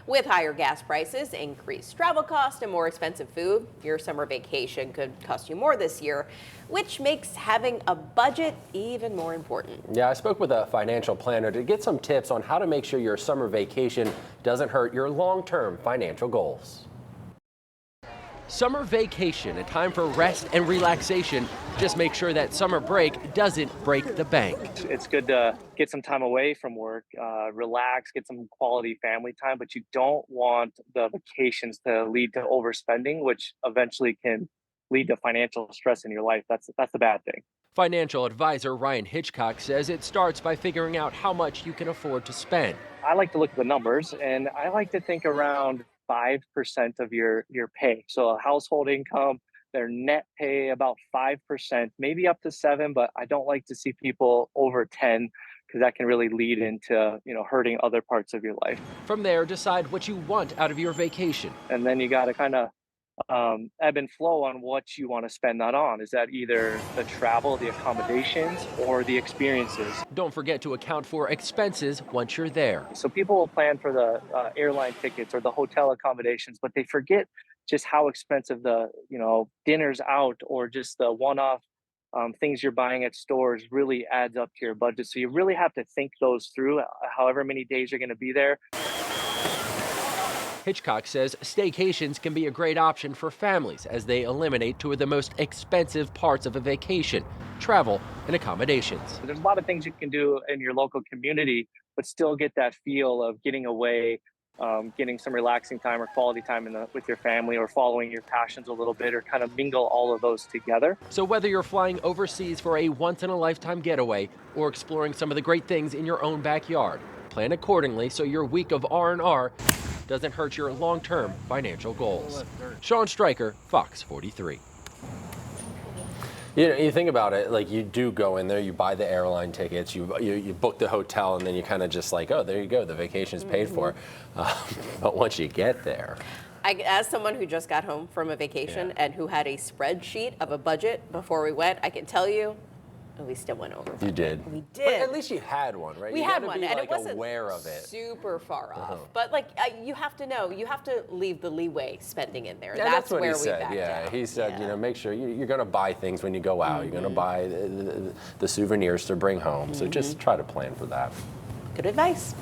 With higher gas prices, increased travel costs, and more expensive food, your summer vacation could cost you more this year, which makes having a budget even more important. Yeah, I spoke with a financial planner to get some tips on how to make sure your summer vacation doesn't hurt your long-term financial goals. Summer vacation, a time for rest and relaxation. Just make sure that summer break doesn't break the bank. It's good to get some time away from work, relax, get some quality family time, but you don't want the vacations to lead to overspending, which eventually can lead to financial stress in your life. That's the bad thing. Financial advisor Ryan Hitchcock says it starts by figuring out how much you can afford to spend. I like to look at the numbers, and I like to think around 5% of your pay. So a household income, their net pay about 5%, maybe up to 7, but I don't like to see people over 10 because that can really lead into, hurting other parts of your life. From there, decide what you want out of your vacation. And then you got to kind of ebb and flow on what you want to spend that on. Is that either the travel, the accommodations, or the experiences? Don't forget to account for expenses once you're there. So people will plan for the airline tickets or the hotel accommodations, but they forget just how expensive the dinners out or just the one-off things you're buying at stores really adds up to your budget. So you really have to think those through, however many days you're going to be there. Hitchcock says staycations can be a great option for families as they eliminate two of the most expensive parts of a vacation: travel and accommodations. There's a lot of things you can do in your local community, but still get that feel of getting away, getting some relaxing time or quality time with your family, or following your passions a little bit, or kind of mingle all of those together. So whether you're flying overseas for a once-in-a-lifetime getaway or exploring some of the great things in your own backyard, plan accordingly so your week of R&R doesn't hurt your long-term financial goals. Sean Stryker, Fox 43. You think about it, like you do go in there, you buy the airline tickets, you book the hotel, and then you kind of just like, oh, there you go, the vacation's paid for. But once you get there. As someone who just got home from a vacation and who had a spreadsheet of a budget before we went, I can tell you, we still went over. You did. We did. But at least you had one, right? We had one, be, and like, it wasn't aware of it. Super far off. But you have to know, you have to leave the leeway spending in there. Yeah, that's what where he said. out. He said, make sure you're going to buy things when you go out. You're going to buy the souvenirs to bring home. So just try to plan for that. Good advice.